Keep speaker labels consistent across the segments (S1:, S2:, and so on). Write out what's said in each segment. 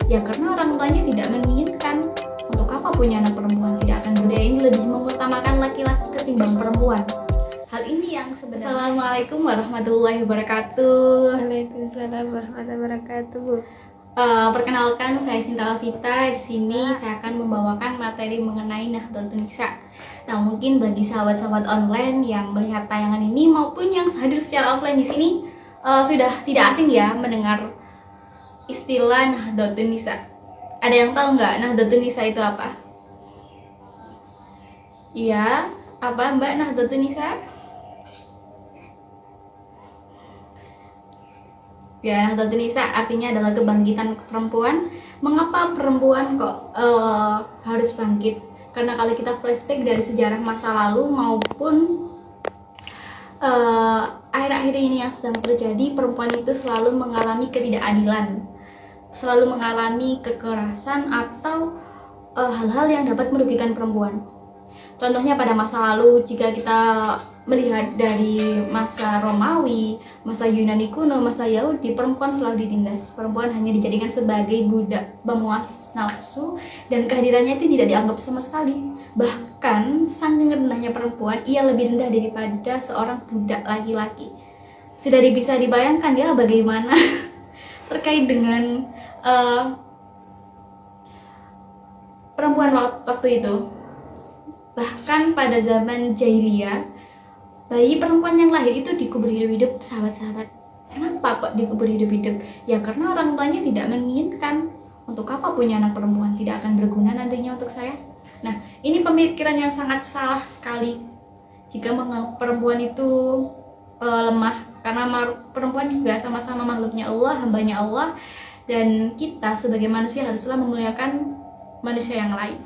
S1: Ya karena orang tuanya tidak menginginkan. Untuk apa punya anak perempuan? Tidak akan budaya ini lebih mengutamakan laki-laki ketimbang perempuan. Hal ini yang sebenarnya. Assalamualaikum warahmatullahi wabarakatuh.
S2: Waalaikumsalam warahmatullahi wabarakatuh.
S1: Perkenalkan, saya Sinta Alsita. Di sini saya akan membawakan materi mengenai Nahdlatul Nisa. Nah, mungkin bagi sahabat-sahabat online yang melihat tayangan ini maupun yang hadir secara offline di sini sudah tidak asing ya mendengar istilah Nahdlatul Nisa. Ada yang tahu nggak Nahdlatul Nisa itu apa? Iya, apa Mbak Nahdlatul Nisa? Ya, Nahdlatul Nisa artinya adalah kebangkitan perempuan. Mengapa perempuan kok harus bangkit? Karena kalau kita flashback dari sejarah masa lalu maupun akhir-akhir ini yang sedang terjadi, perempuan itu selalu mengalami ketidakadilan, selalu mengalami kekerasan atau hal-hal yang dapat merugikan perempuan. Contohnya pada masa lalu, jika kita melihat dari masa Romawi, masa Yunani kuno, masa Yahudi, perempuan selalu ditindas. Perempuan hanya dijadikan sebagai budak pemuas nafsu dan kehadirannya itu tidak dianggap sama sekali. Bahkan saking rendahnya perempuan, ia lebih rendah daripada seorang budak laki-laki. Sudah bisa dibayangkan ya bagaimana terkait dengan perempuan waktu itu. Bahkan pada zaman jahiliyah, bayi perempuan yang lahir itu dikubur hidup-hidup, sahabat-sahabat. Kenapa kok dikubur hidup-hidup? Ya karena orang tuanya tidak menginginkan. Untuk apa punya anak perempuan? Tidak akan berguna nantinya untuk saya. Nah, ini pemikiran yang sangat salah sekali jika menganggap perempuan itu lemah. Karena perempuan juga sama-sama makhluknya Allah, hambanya Allah. Dan kita sebagai manusia haruslah memuliakan manusia yang lain,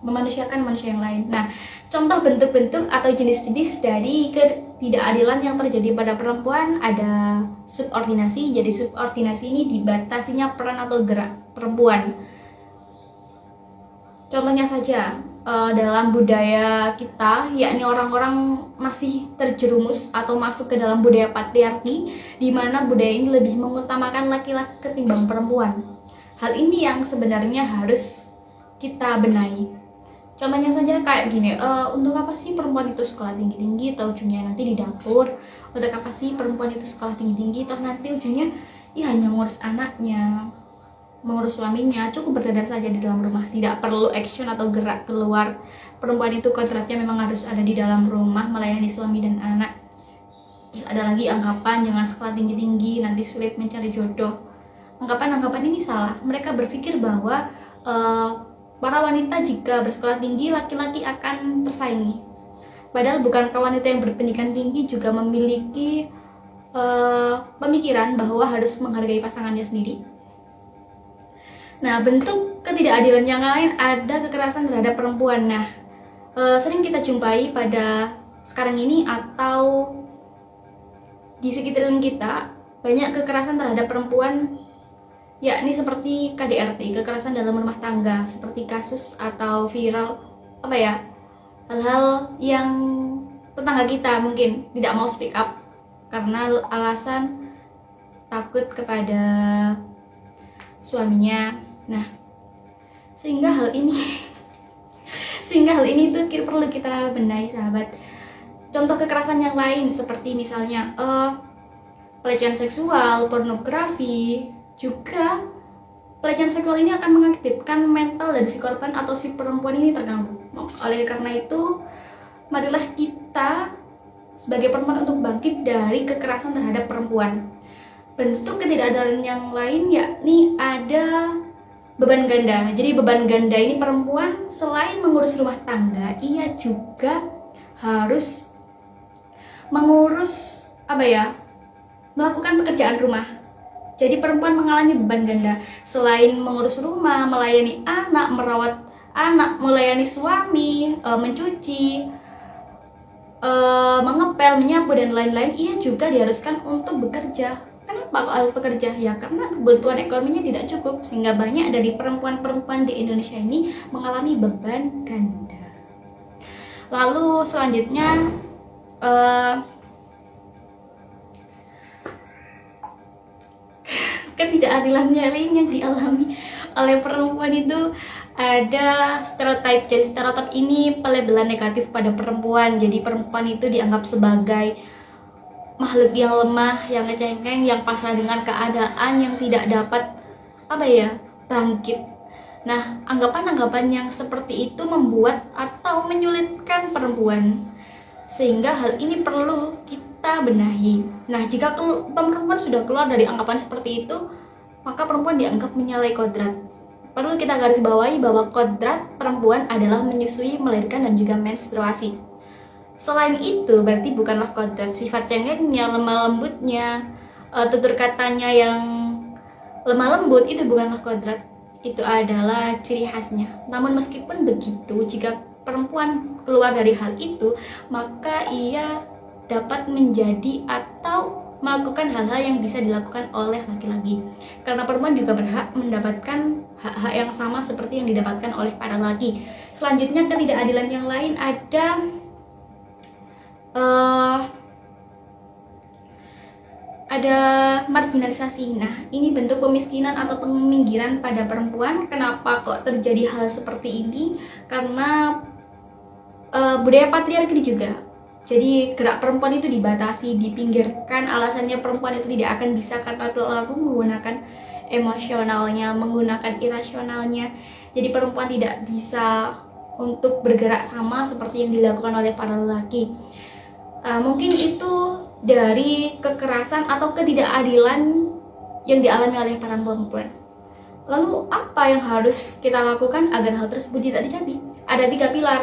S1: memanusiakan manusia yang lain. Nah, contoh bentuk-bentuk atau jenis-jenis dari ketidakadilan yang terjadi pada perempuan ada subordinasi. Jadi subordinasi ini dibatasinya peran atau gerak perempuan. Contohnya saja dalam budaya kita, yakni orang-orang masih terjerumus atau masuk ke dalam budaya patriarki, di mana budaya ini lebih mengutamakan laki-laki ketimbang perempuan. Hal ini yang sebenarnya harus kita benahi. Contohnya saja kayak gini, untuk apa sih perempuan itu sekolah tinggi-tinggi, atau ujungnya nanti di dapur? Untuk apa sih perempuan itu sekolah tinggi-tinggi, atau nanti ujungnya ya hanya mengurus anaknya, mengurus suaminya, cukup berdandan saja di dalam rumah, tidak perlu action atau gerak keluar. Perempuan itu kodratnya memang harus ada di dalam rumah, melayani suami dan anak. Terus ada lagi anggapan jangan sekolah tinggi-tinggi, nanti sulit mencari jodoh. Anggapan-anggapan ini salah. Mereka berpikir bahwa para wanita jika bersekolah tinggi, laki-laki akan tersaingi. Padahal bukankah wanita yang berpendidikan tinggi juga memiliki pemikiran bahwa harus menghargai pasangannya sendiri. Nah, bentuk ketidakadilan yang lain ada kekerasan terhadap perempuan. Nah, sering kita jumpai pada sekarang ini atau di sekitaran kita banyak kekerasan terhadap perempuan, yakni seperti KDRT, kekerasan dalam rumah tangga, seperti kasus atau viral hal-hal yang tetangga kita mungkin tidak mau speak up karena alasan takut kepada suaminya. Nah, sehingga hal ini tuh perlu kita benahi, sahabat. Contoh kekerasan yang lain seperti misalnya pelecehan seksual, pornografi. Juga pelecehan seksual ini akan mengakibatkan mental dari si korban atau si perempuan ini terganggu. Oleh karena itu, marilah kita sebagai perempuan untuk bangkit dari kekerasan terhadap perempuan. Bentuk ketidakadilan yang lain yakni ada beban ganda. Jadi beban ganda ini perempuan selain mengurus rumah tangga, ia juga harus mengurus melakukan pekerjaan rumah. Jadi perempuan mengalami beban ganda, selain mengurus rumah, melayani anak, merawat anak, melayani suami, mencuci, mengepel, menyapu dan lain-lain, ia juga diharuskan untuk bekerja. Kenapa kok harus bekerja? Ya karena kebutuhan ekonominya tidak cukup, sehingga banyak dari perempuan-perempuan di Indonesia ini mengalami beban ganda. Lalu selanjutnya ketidakadilannya lain yang dialami oleh perempuan itu ada stereotip. Jadi stereotip ini pelabelan negatif pada perempuan. Jadi perempuan itu dianggap sebagai makhluk yang lemah, yang ngecengeng, yang pasrah dengan keadaan, yang tidak dapat bangkit. Nah, anggapan-anggapan yang seperti itu membuat atau menyulitkan perempuan, sehingga hal ini perlu kita benahi. Nah, jika perempuan sudah keluar dari anggapan seperti itu, maka perempuan dianggap menyalahi kodrat. Perlu kita garis bawahi bahwa kodrat perempuan adalah menyusui, melahirkan, dan juga menstruasi. Selain itu, berarti bukanlah kodrat sifat cengengnya, lemah lembutnya, tutur katanya yang lemah lembut, itu bukanlah kodrat. Itu adalah ciri khasnya. Namun meskipun begitu, jika perempuan keluar dari hal itu, maka ia dapat menjadi atau melakukan hal-hal yang bisa dilakukan oleh laki-laki. Karena perempuan juga berhak mendapatkan hak-hak yang sama seperti yang didapatkan oleh para laki. Selanjutnya, ketidakadilan yang lain ada marginalisasi. Nah, ini bentuk pemiskinan atau peminggiran pada perempuan. Kenapa kok terjadi hal seperti ini? Karena budaya patriarki juga. Jadi gerak perempuan itu dibatasi, dipinggirkan. Alasannya perempuan itu tidak akan bisa karena terlalu menggunakan emosionalnya, menggunakan irasionalnya. Jadi perempuan tidak bisa untuk bergerak sama seperti yang dilakukan oleh para lelaki. Mungkin itu dari kekerasan atau ketidakadilan yang dialami oleh para perempuan. Lalu apa yang harus kita lakukan agar hal tersebut tidak terjadi? Ada 3 pilar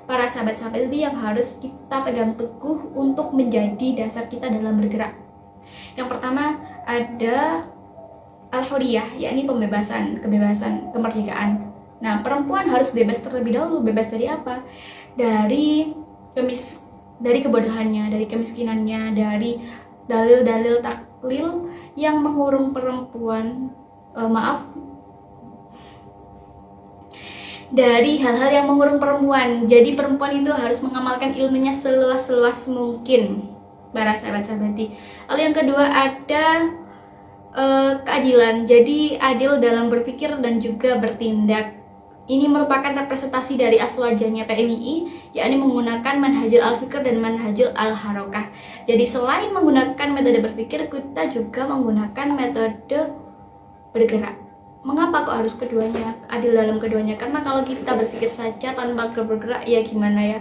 S1: para sahabat-sahabat itu yang harus kita pegang teguh untuk menjadi dasar kita dalam bergerak. Yang pertama ada al-huriyah, yakni kebebasan, kemerdekaan. Nah, perempuan harus bebas terlebih dahulu. Bebas dari apa? Dari kebodohannya, dari kemiskinannya, dari dalil-dalil taklil yang mengurung perempuan, dari hal-hal yang mengurung perempuan. Jadi perempuan itu harus mengamalkan ilmunya seluas-luas mungkin, para sahabat-sahabati. Lalu yang kedua ada keadilan. Jadi adil dalam berpikir dan juga bertindak. Ini merupakan representasi dari aswajanya PMII, yakni menggunakan manhajul al-fikr dan manhajul al-harokah. Jadi selain menggunakan metode berpikir, kita juga menggunakan metode bergerak. Mengapa kok harus keduanya? Adil dalam keduanya. Karena kalau kita berpikir saja tanpa bergerak, ya gimana ya?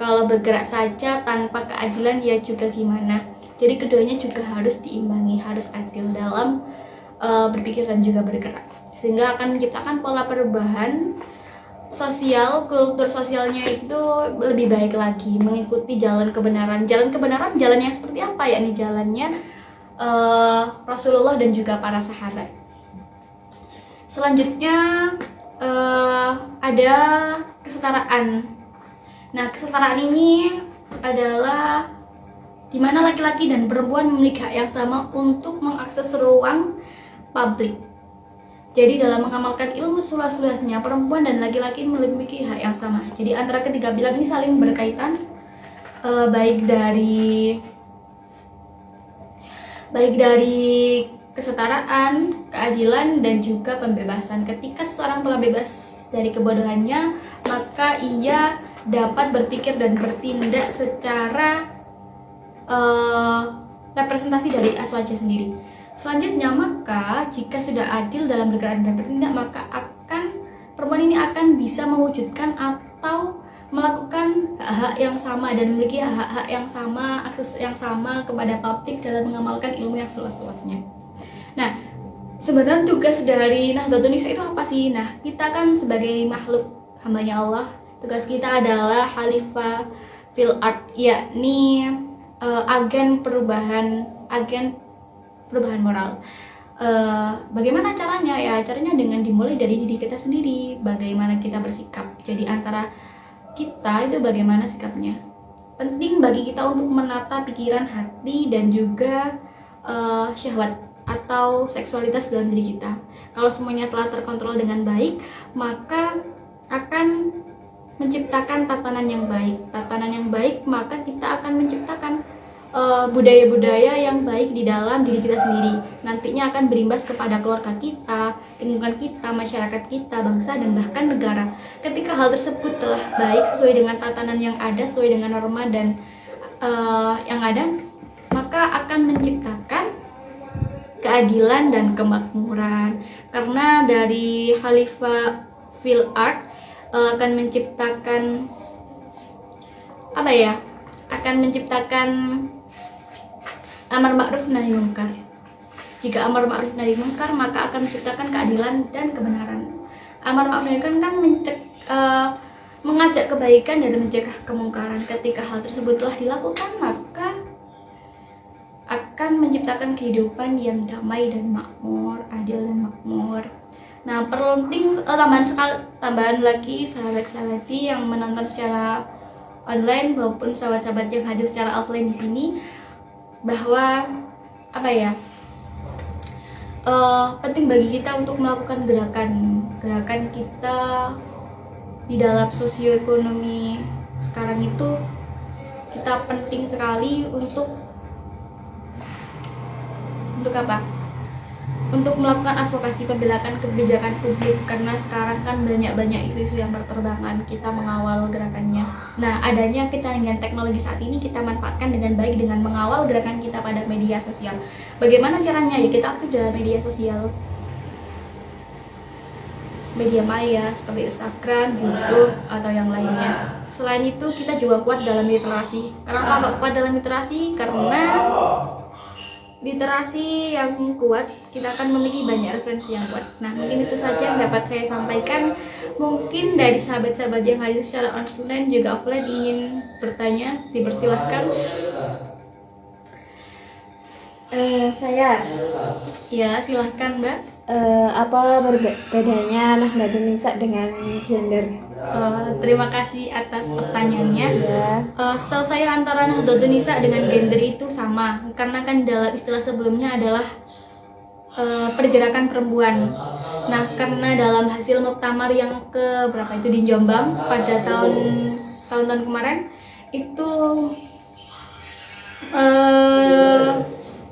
S1: Kalau bergerak saja tanpa keadilan, ya juga gimana? Jadi keduanya juga harus diimbangi, harus adil dalam berpikir dan juga bergerak. Sehingga akan menciptakan pola perubahan sosial, kultur sosialnya itu lebih baik lagi, mengikuti jalan kebenaran. Jalan kebenaran, jalan yang seperti apa? Yakni jalannya Rasulullah dan juga para sahabat. Selanjutnya ada kesetaraan. Nah, kesetaraan ini adalah di mana laki-laki dan perempuan memiliki hak yang sama untuk mengakses ruang publik. Jadi dalam mengamalkan ilmu seluas-luasnya, perempuan dan laki-laki memiliki hak yang sama. Jadi antara ketiga pilar ini saling berkaitan, baik dari kesetaraan, keadilan, dan juga pembebasan. Ketika seseorang telah bebas dari kebodohannya, maka ia dapat berpikir dan bertindak secara representasi dari aswaja sendiri. Selanjutnya, maka jika sudah adil dalam bergerak dan bertindak, maka perempuan ini akan bisa mewujudkan atau melakukan hak-hak yang sama dan memiliki hak-hak yang sama, akses yang sama kepada publik dalam mengamalkan ilmu yang seluas-luasnya. Nah, sebenarnya tugas dari Nahdlatul Nisa itu apa sih? Nah, kita kan sebagai makhluk hambanya Allah, tugas kita adalah khalifah fil ard, yakni agen perubahan moral. Bagaimana caranya? Ya, caranya dengan dimulai dari diri kita sendiri. Bagaimana kita bersikap. Jadi antara kita itu bagaimana sikapnya. Penting bagi kita untuk menata pikiran, hati, dan juga syahwat atau seksualitas dalam diri kita. Kalau semuanya telah terkontrol dengan baik, maka akan menciptakan tatanan yang baik. Tatanan yang baik, maka kita akan menciptakan budaya-budaya yang baik di dalam diri kita sendiri. Nantinya akan berimbas kepada keluarga kita, lingkungan kita, masyarakat kita, bangsa, dan bahkan negara. Ketika hal tersebut telah baik sesuai dengan tatanan yang ada, sesuai dengan norma dan yang ada, maka akan menciptakan keadilan dan kemakmuran. Karena dari Khalifah Fil Art akan menciptakan akan menciptakan amar ma'ruf nahi munkar. Jika amar ma'ruf nahi munkar, maka akan menciptakan keadilan dan kebenaran. Amar ma'ruf nahi munkar kan mengajak kebaikan dan mencegah kemungkaran. Ketika hal tersebut telah dilakukan, maka akan menciptakan kehidupan yang damai dan makmur, adil dan makmur. Nah, penting tambahan lagi sahabat-sahabati yang menonton secara online maupun sahabat-sahabat yang hadir secara offline di sini, bahwa penting bagi kita untuk melakukan gerakan kita di dalam sosioekonomi sekarang itu. Kita penting sekali untuk melakukan advokasi pembelaan kebijakan publik, karena sekarang kan banyak isu-isu yang berterbangan. Kita mengawal gerakannya. Nah, adanya kecanggihan teknologi saat ini kita manfaatkan dengan baik dengan mengawal gerakan kita pada media sosial. Bagaimana caranya? Ya, kita aktif dalam media sosial, media maya seperti Instagram, YouTube, atau yang lainnya. Selain itu, kita juga kuat dalam literasi. Kenapa nggak kuat dalam literasi? Karena literasi yang kuat, kita akan memiliki banyak referensi yang kuat. Nah, mungkin itu saja yang dapat saya sampaikan. Mungkin dari sahabat-sahabat yang hadir secara online juga offline ingin bertanya, dipersilahkan.
S2: Saya
S1: Ya, silahkan Mbak.
S2: apa bedanya Nahdlatul Nisa dengan gender?
S1: Terima kasih atas pertanyaannya.
S2: Ya.
S1: Setahu saya antara Nahdlatul Nisa dengan gender itu sama, karena kan dalam istilah sebelumnya adalah pergerakan perempuan. Nah, karena dalam hasil muktamar yang ke berapa itu di Jombang pada tahun kemarin itu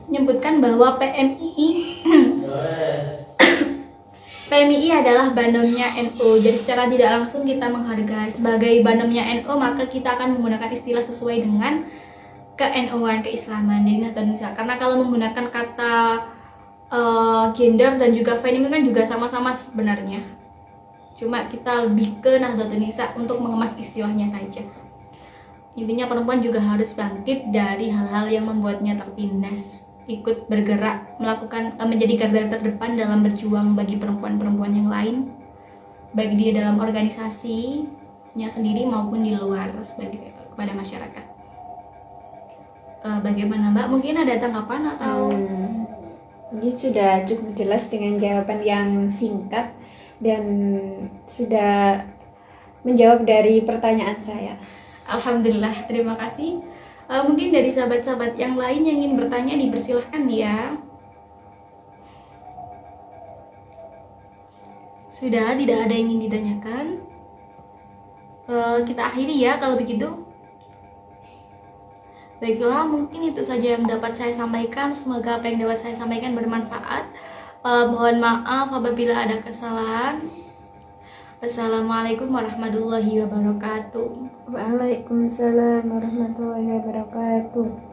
S1: menyebutkan bahwa PMII adalah banomnya NU. Jadi secara tidak langsung kita menghargai sebagai banomnya NU, maka kita akan menggunakan istilah sesuai dengan ke-NU-an, keislaman. Jadi Nahdlatul Nisa. Karena kalau menggunakan kata gender dan juga feminim kan juga sama-sama sebenarnya. Cuma kita lebih ke Nahdlatul Nisa untuk mengemas istilahnya saja. Intinya perempuan juga harus bangkit dari hal-hal yang membuatnya tertindas, ikut bergerak, menjadi garda terdepan dalam berjuang bagi perempuan-perempuan yang lain, baik dia dalam organisasinya sendiri maupun di luar kepada masyarakat. Bagaimana Mbak? Mungkin ada tanggapan atau?
S2: Ini sudah cukup jelas dengan jawaban yang singkat dan sudah menjawab dari pertanyaan saya.
S1: Alhamdulillah, terima kasih. Mungkin dari sahabat-sahabat yang lain yang ingin bertanya dipersilahkan ya. Sudah tidak ada yang ingin ditanyakan, kita akhiri ya kalau begitu. Baiklah, mungkin itu saja yang dapat saya sampaikan. Semoga apa yang dapat saya sampaikan bermanfaat. Mohon maaf apabila ada kesalahan. Wassalamualaikum warahmatullahi wabarakatuh.
S2: Waalaikumsalam warahmatullahi wabarakatuh.